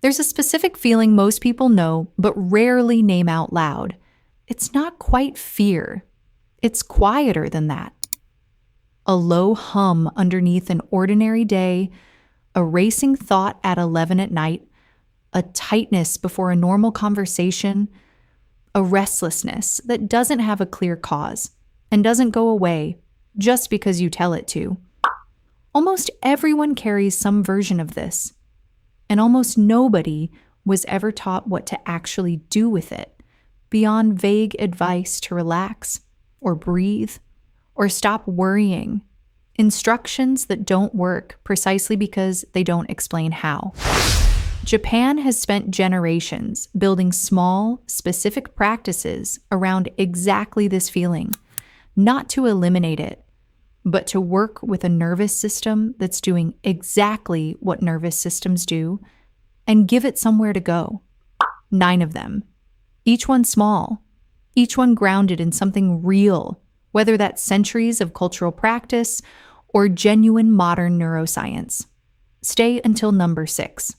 There's a specific feeling most people know but rarely name out loud. It's not quite fear. It's quieter than that. A low hum underneath an ordinary day, a racing thought at 11 at night, a tightness before a normal conversation, a restlessness that doesn't have a clear cause and doesn't go away just because you tell it to. Almost everyone carries some version of this, and almost nobody was ever taught what to actually do with it, beyond vague advice to relax or breathe or stop worrying. Instructions that don't work precisely because they don't explain how. Japan has spent generations building small, specific practices around exactly this feeling, not to eliminate it, but to work with a nervous system that's doing exactly what nervous systems do and give it somewhere to go. 9 of them. Each one small, each one grounded in something real, whether that's centuries of cultural practice or genuine modern neuroscience. Stay until number 6.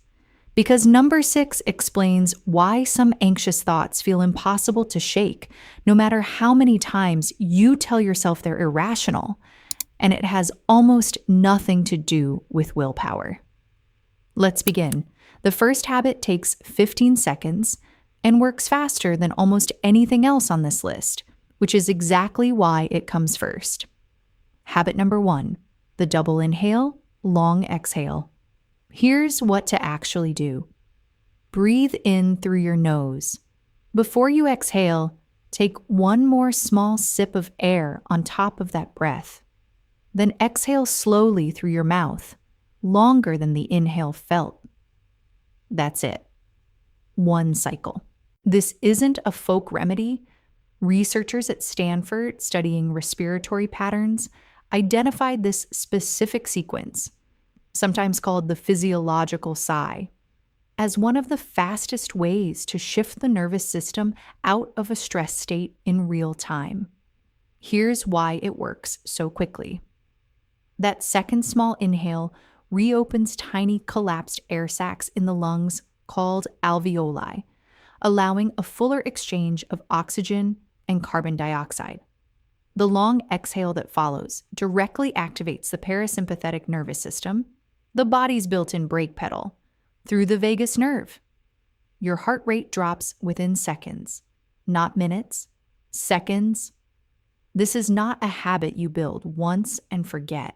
Because number 6 explains why some anxious thoughts feel impossible to shake, no matter how many times you tell yourself they're irrational, and it has almost nothing to do with willpower. Let's begin. The first habit takes 15 seconds and works faster than almost anything else on this list, which is exactly why it comes first. Habit number 1, the double inhale, long exhale. Here's what to actually do. Breathe in through your nose. Before you exhale, take one more small sip of air on top of that breath. Then exhale slowly through your mouth, longer than the inhale felt. That's it. 1 cycle. This isn't a folk remedy. Researchers at Stanford studying respiratory patterns identified this specific sequence, sometimes called the physiological sigh, as one of the fastest ways to shift the nervous system out of a stress state in real time. Here's why it works so quickly. That second small inhale reopens tiny collapsed air sacs in the lungs called alveoli, allowing a fuller exchange of oxygen and carbon dioxide. The long exhale that follows directly activates the parasympathetic nervous system, the body's built-in brake pedal, through the vagus nerve. Your heart rate drops within seconds, not minutes, seconds. This is not a habit you build once and forget.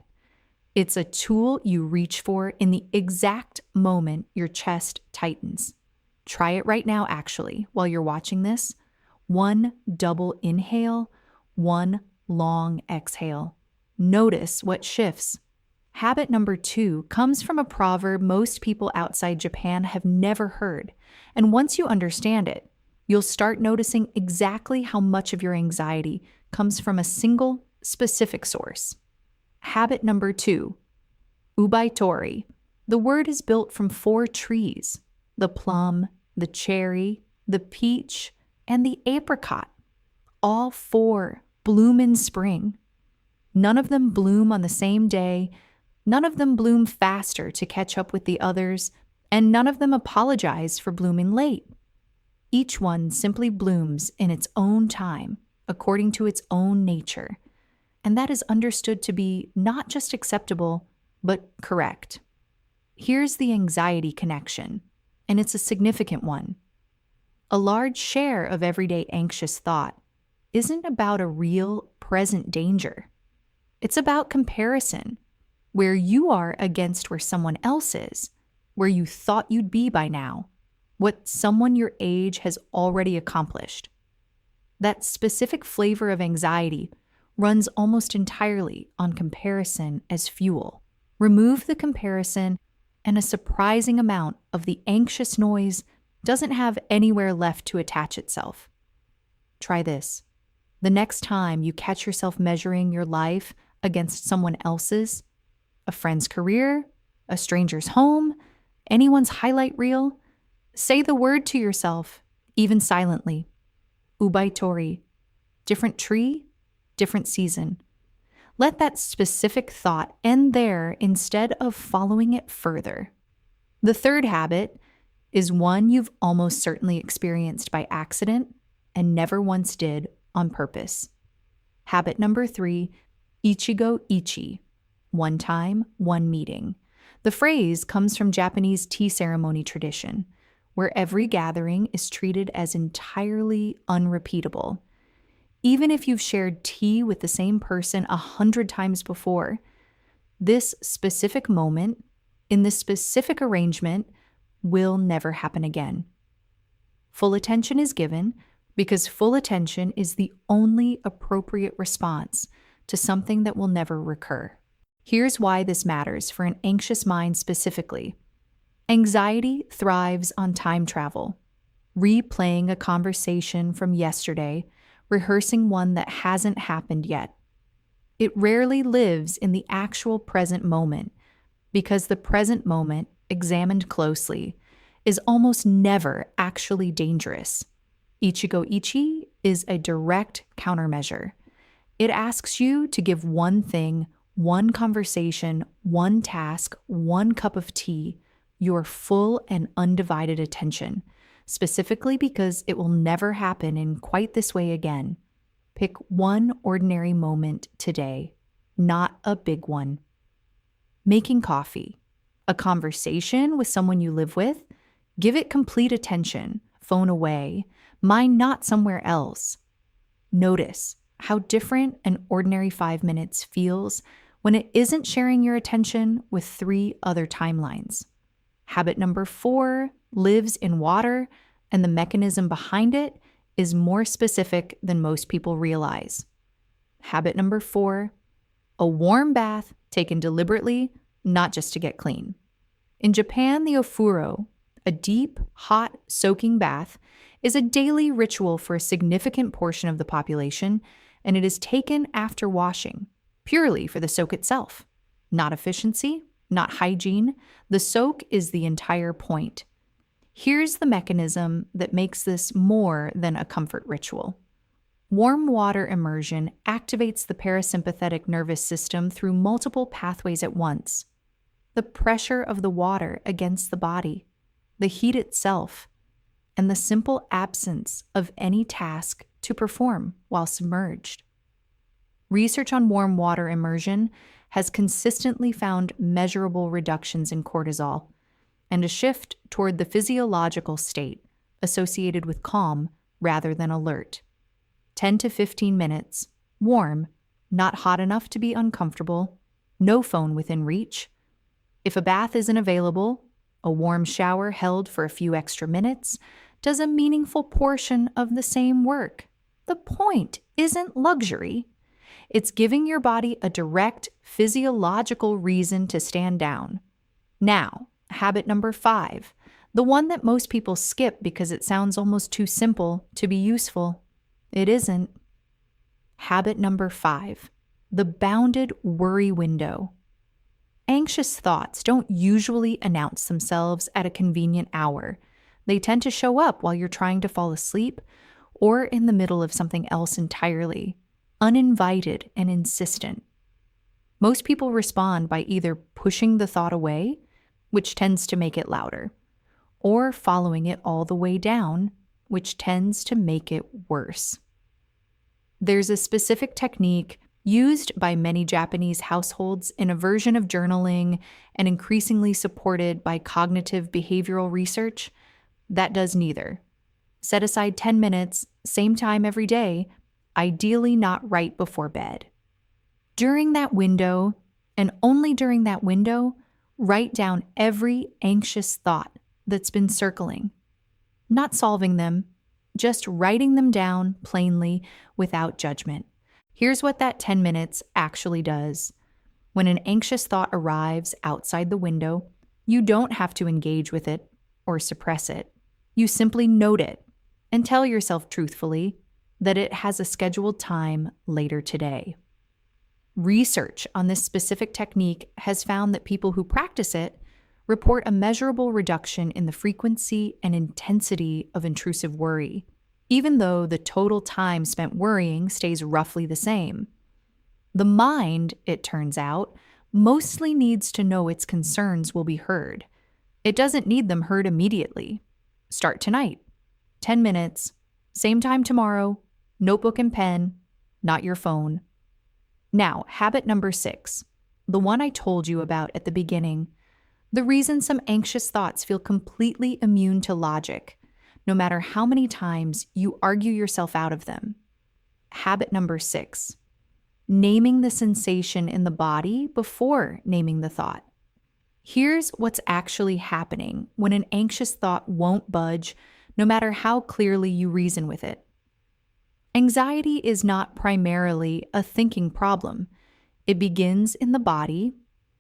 It's a tool you reach for in the exact moment your chest tightens. Try it right now, actually, while you're watching this. 1 double inhale, 1 long exhale. Notice what shifts. Habit number 2 comes from a proverb most people outside Japan have never heard. And once you understand it, you'll start noticing exactly how much of your anxiety comes from a single, specific source. Habit number 2, Oubaitori. The word is built from 4 trees: the plum, the cherry, the peach, and the apricot. All 4 bloom in spring. None of them bloom on the same day, none of them bloom faster to catch up with the others, and none of them apologize for blooming late. Each one simply blooms in its own time, according to its own nature, and that is understood to be not just acceptable, but correct. Here's the anxiety connection, and it's a significant one. A large share of everyday anxious thought isn't about a real, present danger. It's about comparison, where you are against where someone else is, where you thought you'd be by now, what someone your age has already accomplished. That specific flavor of anxiety runs almost entirely on comparison as fuel. Remove the comparison, and a surprising amount of the anxious noise doesn't have anywhere left to attach itself. Try this. The next time you catch yourself measuring your life against someone else's, a friend's career, a stranger's home, anyone's highlight reel, say the word to yourself, even silently. Oubaitori. Different tree, different season. Let that specific thought end there instead of following it further. The third habit is one you've almost certainly experienced by accident and never once did on purpose. Habit number 3, Ichigo Ichie, one time, one meeting. The phrase comes from Japanese tea ceremony tradition, where every gathering is treated as entirely unrepeatable. Even if you've shared tea with the same person 100 times before, this specific moment, in this specific arrangement, will never happen again. Full attention is given because full attention is the only appropriate response to something that will never recur. Here's why this matters for an anxious mind specifically. Anxiety thrives on time travel, replaying a conversation from yesterday, rehearsing one that hasn't happened yet. It rarely lives in the actual present moment because the present moment, examined closely, is almost never actually dangerous. Ichigo Ichie is a direct countermeasure. It asks you to give one thing, one conversation, one task, one cup of tea, your full and undivided attention, specifically because it will never happen in quite this way again. Pick one ordinary moment today, not a big one. Making coffee, a conversation with someone you live with, give it complete attention, phone away, mind not somewhere else. Notice how different an ordinary 5 minutes feels when it isn't sharing your attention with 3 other timelines. Habit number 4 lives in water, and the mechanism behind it is more specific than most people realize. Habit number 4, a warm bath taken deliberately, not just to get clean. In Japan, the ofuro, a deep, hot, soaking bath, is a daily ritual for a significant portion of the population, and it is taken after washing, purely for the soak itself. Not efficiency, not hygiene. The soak is the entire point. Here's the mechanism that makes this more than a comfort ritual. Warm water immersion activates the parasympathetic nervous system through multiple pathways at once. The pressure of the water against the body, the heat itself, and the simple absence of any task to perform while submerged. Research on warm water immersion has consistently found measurable reductions in cortisol and a shift toward the physiological state associated with calm rather than alert. 10 to 15 minutes, warm, not hot enough to be uncomfortable, no phone within reach. If a bath isn't available, a warm shower held for a few extra minutes does a meaningful portion of the same work. The point isn't luxury. It's giving your body a direct physiological reason to stand down. Now, habit number 5, the one that most people skip because it sounds almost too simple to be useful. It isn't. Habit number 5, the bounded worry window. Anxious thoughts don't usually announce themselves at a convenient hour. They tend to show up while you're trying to fall asleep or in the middle of something else entirely, uninvited and insistent. Most people respond by either pushing the thought away, which tends to make it louder, or following it all the way down, which tends to make it worse. There's a specific technique used by many Japanese households in a version of journaling and increasingly supported by cognitive behavioral research that does neither. Set aside 10 minutes, same time every day, ideally not right before bed. During that window, and only during that window, write down every anxious thought that's been circling. Not solving them, just writing them down plainly without judgment. Here's what that 10 minutes actually does. When an anxious thought arrives outside the window, you don't have to engage with it or suppress it. You simply note it and tell yourself truthfully that it has a scheduled time later today. Research on this specific technique has found that people who practice it report a measurable reduction in the frequency and intensity of intrusive worry, even though the total time spent worrying stays roughly the same. The mind, it turns out, mostly needs to know its concerns will be heard. It doesn't need them heard immediately. Start tonight. 10 minutes. Same time tomorrow. Notebook and pen, not your phone. Now, habit number 6, the one I told you about at the beginning, the reason some anxious thoughts feel completely immune to logic, no matter how many times you argue yourself out of them. Habit number 6, naming the sensation in the body before naming the thought. Here's what's actually happening when an anxious thought won't budge, no matter how clearly you reason with it. Anxiety is not primarily a thinking problem. It begins in the body,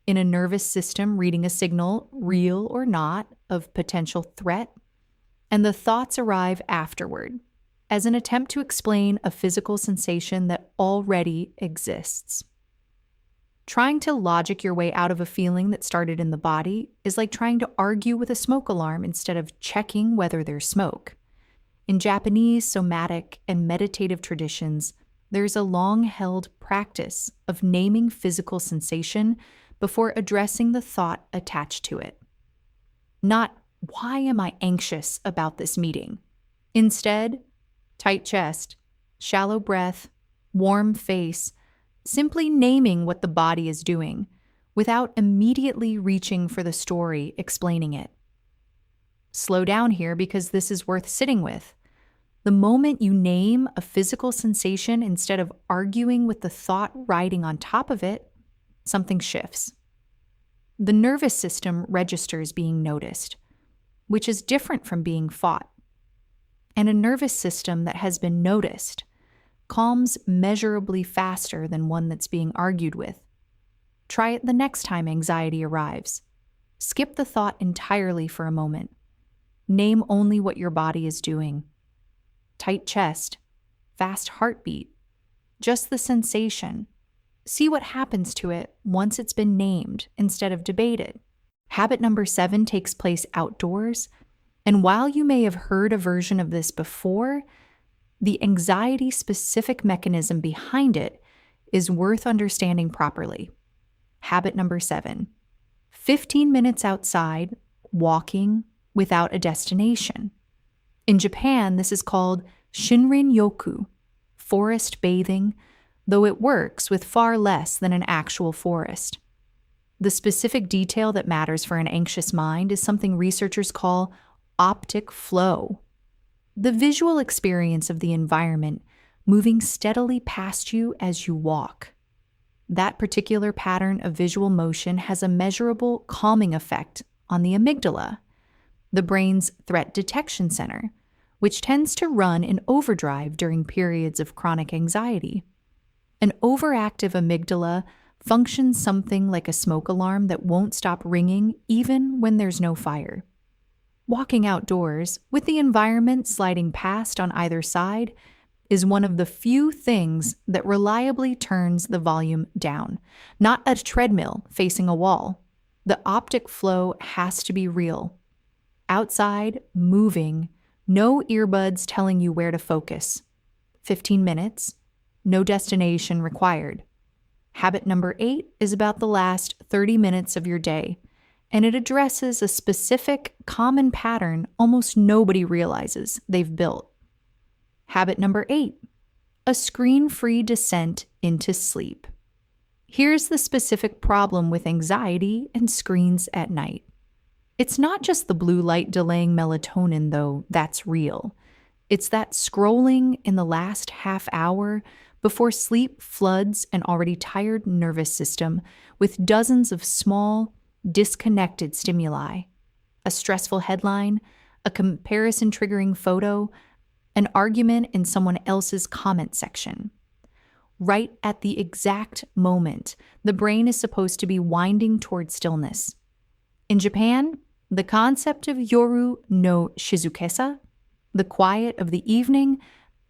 in a nervous system reading a signal, real or not, of potential threat, and the thoughts arrive afterward, as an attempt to explain a physical sensation that already exists. Trying to logic your way out of a feeling that started in the body is like trying to argue with a smoke alarm instead of checking whether there's smoke. In Japanese somatic and meditative traditions, there's a long-held practice of naming physical sensation before addressing the thought attached to it. Not, why am I anxious about this meeting? Instead, tight chest, shallow breath, warm face, simply naming what the body is doing without immediately reaching for the story explaining it. Slow down here because this is worth sitting with. The moment you name a physical sensation instead of arguing with the thought riding on top of it, something shifts. The nervous system registers being noticed, which is different from being fought. And a nervous system that has been noticed calms measurably faster than one that's being argued with. Try it the next time anxiety arrives. Skip the thought entirely for a moment. Name only what your body is doing. Tight chest, fast heartbeat, just the sensation. See what happens to it once it's been named instead of debated. Habit number 7 takes place outdoors, and while you may have heard a version of this before, the anxiety-specific mechanism behind it is worth understanding properly. Habit number 7, 15 minutes outside, walking without a destination. In Japan, this is called Shinrin-yoku, forest bathing, though it works with far less than an actual forest. The specific detail that matters for an anxious mind is something researchers call optic flow. The visual experience of the environment moving steadily past you as you walk. That particular pattern of visual motion has a measurable calming effect on the amygdala, the brain's threat detection center, which tends to run in overdrive during periods of chronic anxiety. An overactive amygdala functions something like a smoke alarm that won't stop ringing even when there's no fire. Walking outdoors, with the environment sliding past on either side, is one of the few things that reliably turns the volume down. Not a treadmill facing a wall. The optic flow has to be real. Outside, moving, no earbuds telling you where to focus. 15 minutes, no destination required. Habit number 8 is about the last 30 minutes of your day, and it addresses a specific, common pattern almost nobody realizes they've built. Habit number 8, a screen-free descent into sleep. Here's the specific problem with anxiety and screens at night. It's not just the blue light delaying melatonin, though that's real. It's that scrolling in the last half hour before sleep floods an already tired nervous system with dozens of small, disconnected stimuli. A stressful headline, a comparison-triggering photo, an argument in someone else's comment section. Right at the exact moment, the brain is supposed to be winding toward stillness. In Japan, the concept of yoru no shizukesa, the quiet of the evening,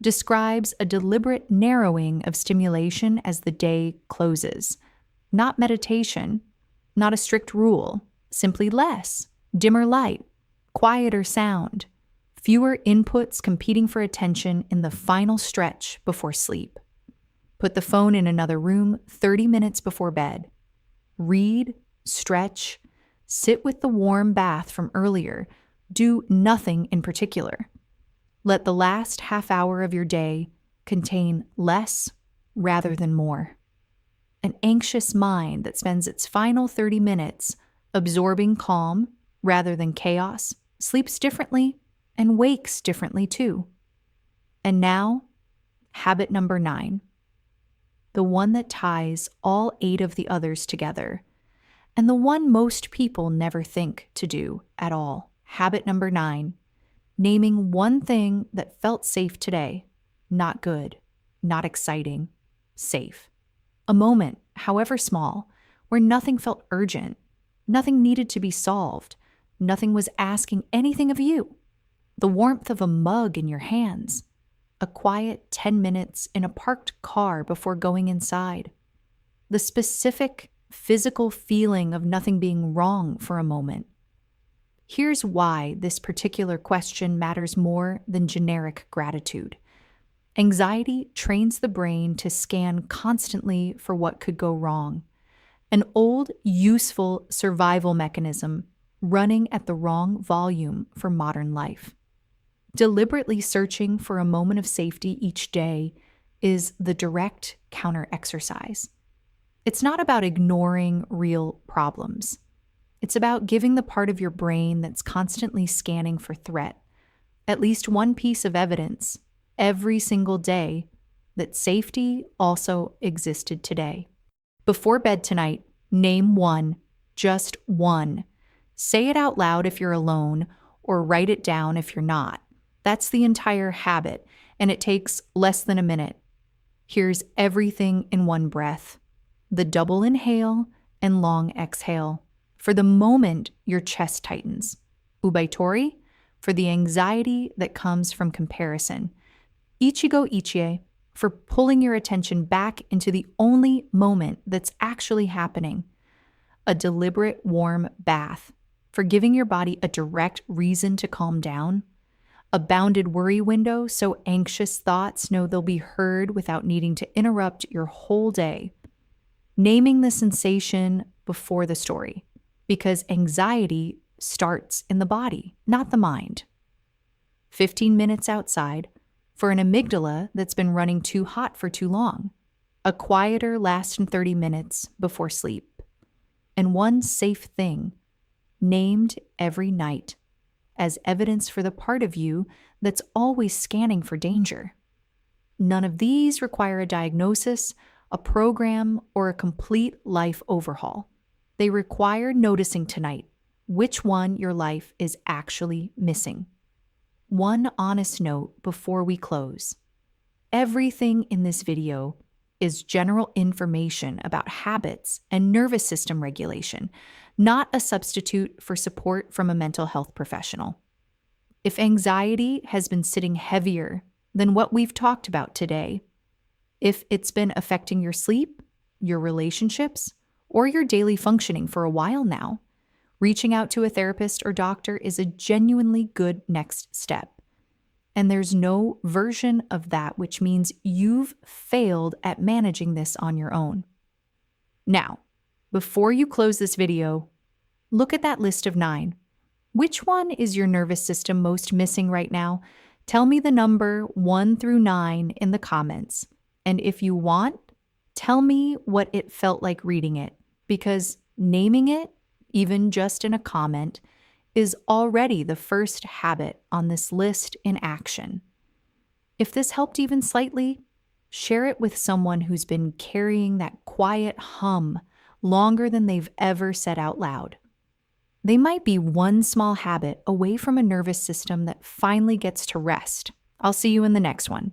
describes a deliberate narrowing of stimulation as the day closes. Not meditation, not a strict rule, simply less, dimmer light, quieter sound, fewer inputs competing for attention in the final stretch before sleep. Put the phone in another room 30 minutes before bed. Read, stretch, sit with the warm bath from earlier, Do nothing in particular. Let the last half hour of your day contain less rather than more. An anxious mind that spends its final 30 minutes absorbing calm rather than chaos sleeps differently and wakes differently too. And now, habit number 9, the one that ties all 8 of the others together, and the one most people never think to do at all. Habit number 9, naming one thing that felt safe today. Not good, not exciting, safe. A moment, however small, where nothing felt urgent, nothing needed to be solved, nothing was asking anything of you. The warmth of a mug in your hands, a quiet 10 minutes in a parked car before going inside, the specific physical feeling of nothing being wrong for a moment. Here's why this particular question matters more than generic gratitude. Anxiety trains the brain to scan constantly for what could go wrong, an old, useful survival mechanism running at the wrong volume for modern life. Deliberately searching for a moment of safety each day is the direct counter-exercise. It's not about ignoring real problems. It's about giving the part of your brain that's constantly scanning for threat at least one piece of evidence every single day that safety also existed today. Before bed tonight, name one, just one. Say it out loud if you're alone, or write it down if you're not. That's the entire habit, and it takes less than a minute. Here's everything in one breath. The double inhale and long exhale. For the moment your chest tightens. Oubaitori, for the anxiety that comes from comparison. Ichigo Ichie, for pulling your attention back into the only moment that's actually happening. A deliberate warm bath, for giving your body a direct reason to calm down. A bounded worry window so anxious thoughts know they'll be heard without needing to interrupt your whole day. Naming the sensation before the story, because anxiety starts in the body, not the mind. 15 minutes outside, for an amygdala that's been running too hot for too long. A quieter last 30 minutes before sleep. And one safe thing, named every night, as evidence for the part of you that's always scanning for danger. None of these require a diagnosis, a program, or a complete life overhaul. They require noticing tonight which one your life is actually missing. One honest note before we close. Everything in this video is general information about habits and nervous system regulation, not a substitute for support from a mental health professional. If anxiety has been sitting heavier than what we've talked about today, if it's been affecting your sleep, your relationships, or your daily functioning for a while now, reaching out to a therapist or doctor is a genuinely good next step. And there's no version of that which means you've failed at managing this on your own. Now, before you close this video, look at that list of 9. Which one is your nervous system most missing right now? Tell me the number 1 through 9 in the comments. And if you want, tell me what it felt like reading it, because naming it, even just in a comment, is already the first habit on this list in action. If this helped even slightly, share it with someone who's been carrying that quiet hum longer than they've ever said out loud. They might be one small habit away from a nervous system that finally gets to rest. I'll see you in the next one.